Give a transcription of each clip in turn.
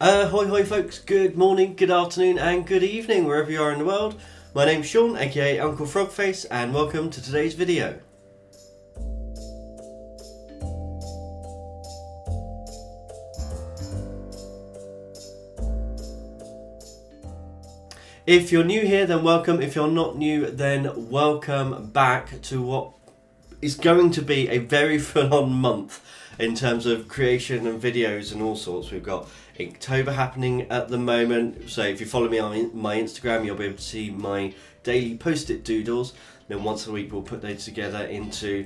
Hoi hoi folks, good morning, good afternoon and good evening wherever you are in the world. My name's Sean, aka Uncle Frogface, and welcome to today's video. If you're new here, then welcome. If you're not new, then welcome back to what is going to be a very full-on month in terms of creation and videos and all sorts. We've got Inktober happening at the moment, so if you follow me on my Instagram, you'll be able to see my daily post-it doodles. Then once a week we'll put those together into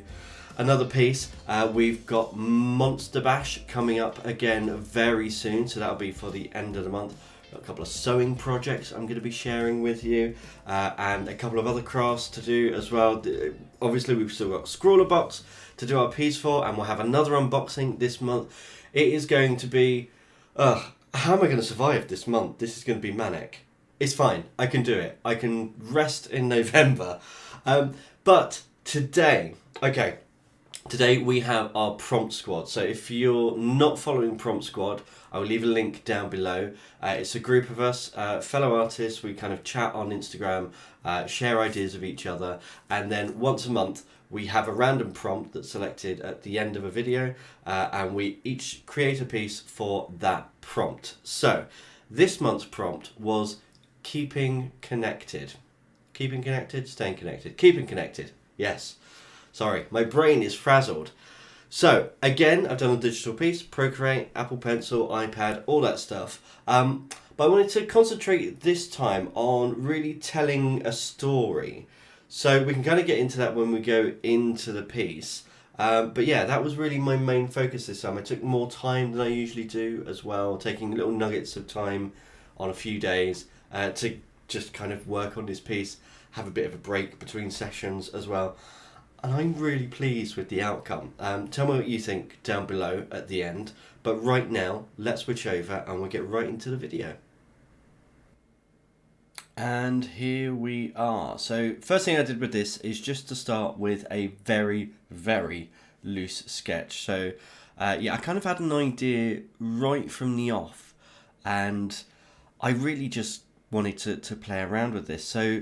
another piece. We've got Monster Bash coming up again very soon, so that'll be for the end of the month. Got a couple of sewing projects I'm going to be sharing with you, and a couple of other crafts to do as well. Obviously we've still got Scrawler Box to do our piece for, and we'll have another unboxing this month. It is going to be how am I going to survive this month? This is going to be manic. It's fine, I can do it. I can rest in November. But today we have our Prompt Squad. So if you're not following Prompt Squad, I will leave a link down below. It's a group of us, fellow artists. We kind of chat on Instagram, share ideas of each other, and then once a month we have a random prompt that's selected at the end of a video, and we each create a piece for that prompt. So this month's prompt was keeping connected. Keeping connected, staying connected, keeping connected. Yes. Sorry, my brain is frazzled. So, again, I've done a digital piece, Procreate, Apple Pencil, iPad, all that stuff. But I wanted to concentrate this time on really telling a story. So we can kind of get into that when we go into the piece. But yeah, that was really my main focus this time. I took more time than I usually do as well, taking little nuggets of time on a few days to just kind of work on this piece, have a bit of a break between sessions as well. And I'm really pleased with the outcome. Tell me what you think down below at the end. But right now, let's switch over and we'll get right into the video. And here we are. So first thing I did with this is just to start with a very, very loose sketch. So yeah, I kind of had an idea right from the off. And I really just wanted to play around with this. So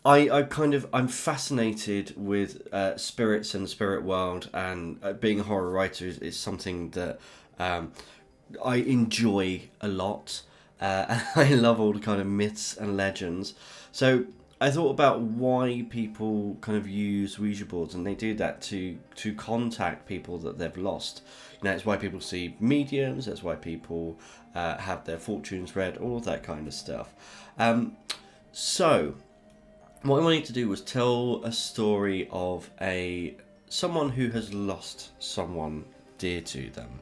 I'm fascinated with spirits and the spirit world, and being a horror writer is something that I enjoy a lot. And I love all the kind of myths and legends. So I thought about why people kind of use Ouija boards, and they do that to contact people that they've lost. You know, it's why people see mediums. That's why people have their fortunes read. All of that kind of stuff. So what I wanted to do was tell a story of someone who has lost someone dear to them.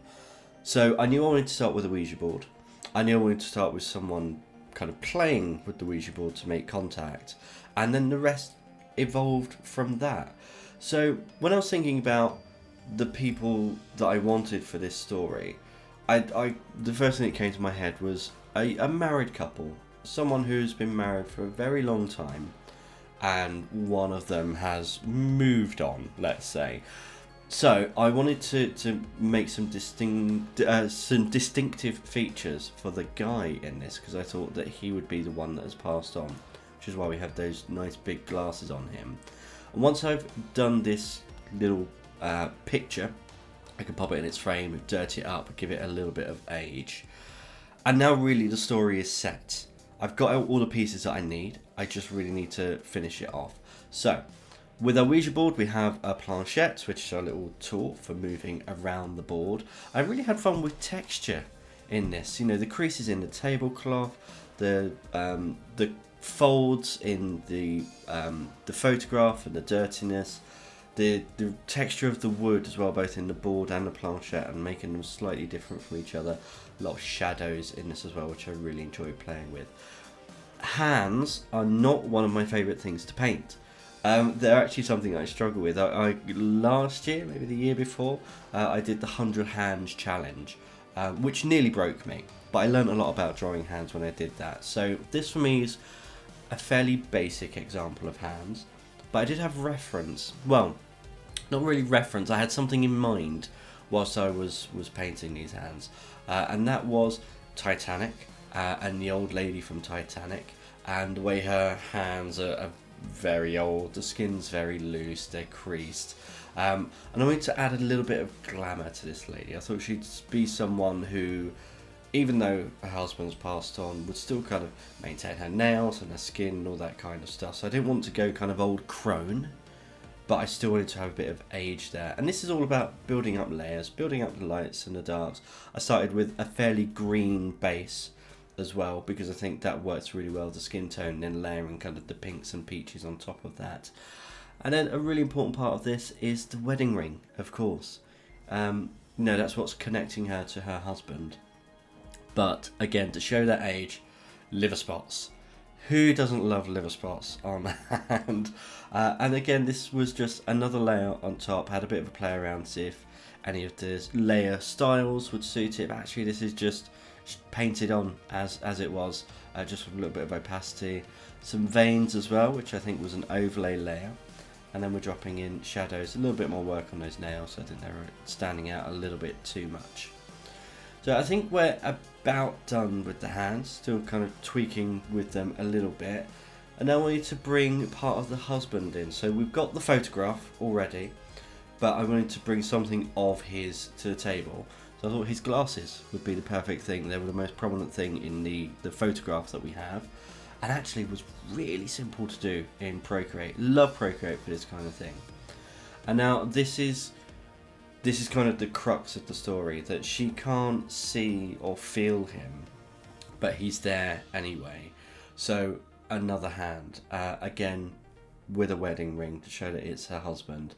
So I knew I wanted to start with a Ouija board. I knew I wanted to start with someone kind of playing with the Ouija board to make contact, and then the rest evolved from that. So when I was thinking about the people that I wanted for this story, the first thing that came to my head was a married couple, someone who's been married for a very long time, and one of them has moved on, let's say. So I wanted to make some distinctive features for the guy in this, because I thought that he would be the one that has passed on, which is why we have those nice big glasses on him. And once I've done this little picture, I can pop it in its frame, dirty it up, give it a little bit of age. And now really the story is set. I've got all the pieces that I need. I just really need to finish it off. So, with our Ouija board, we have a planchette, which is our little tool for moving around the board. I really had fun with texture in this. You know, the creases in the tablecloth, the folds in the photograph and the dirtiness, the texture of the wood as well, both in the board and the planchette, and making them slightly different from each other. A lot of shadows in this as well, which I really enjoy playing with. Hands are not one of my favourite things to paint. They're actually something I struggle with. I last year, maybe the year before, I did the 100 hands challenge, which nearly broke me. But I learned a lot about drawing hands when I did that. So this for me is a fairly basic example of hands. But I did have reference. Well, not really reference. I had something in mind whilst I was painting these hands. and that was Titanic and the old lady from Titanic, and the way her hands are very old, the skin's very loose, they're creased, and I wanted to add a little bit of glamour to this lady. I thought she'd be someone who, even though her husband's passed on, would still kind of maintain her nails and her skin and all that kind of stuff. So I didn't want to go kind of old crone, but I still wanted to have a bit of age there. And this is all about building up layers, building up the lights and the darks. I started with a fairly green base as well, because I think that works really well, the skin tone, and then layering kind of the pinks and peaches on top of that. And then a really important part of this is the wedding ring, of course. That's what's connecting her to her husband. But again, to show that age, liver spots. Who doesn't love liver spots on the hand? And again, this was just another layer on top. Had a bit of a play around to see if any of the layer styles would suit it. But actually, this is just painted on as it was, just with a little bit of opacity. Some veins as well, which I think was an overlay layer. And then we're dropping in shadows, a little bit more work on those nails. I think they were standing out a little bit too much. So I think we're about done with the hands, still kind of tweaking with them a little bit. And now we need to bring part of the husband in. So we've got the photograph already, but I wanted to bring something of his to the table. So I thought his glasses would be the perfect thing. They were the most prominent thing in the photograph that we have. And actually was really simple to do in Procreate. Love Procreate for this kind of thing. And now this is kind of the crux of the story, that she can't see or feel him, but he's there anyway. So another hand, again with a wedding ring to show that it's her husband.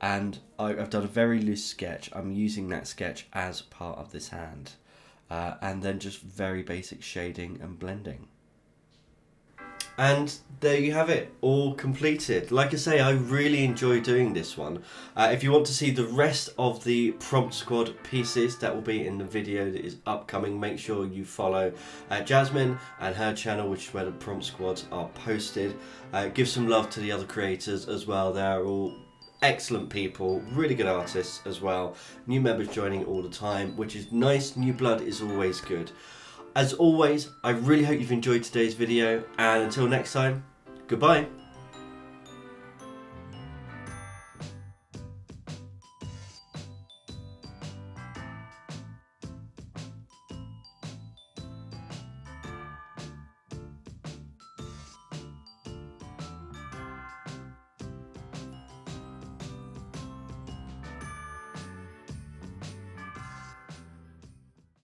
And I've done a very loose sketch. I'm using that sketch as part of this hand. And then just very basic shading and blending. And there you have it, all completed. Like I say, I really enjoy doing this one. If you want to see the rest of the Prompt Squad pieces, that will be in the video that is upcoming. Make sure you follow Jasmine and her channel, which is where the Prompt Squads are posted. Give some love to the other creators as well. They're all excellent people, really good artists as well. New members joining all the time, which is nice. New blood is always good. As always, I really hope you've enjoyed today's video, and until next time, goodbye.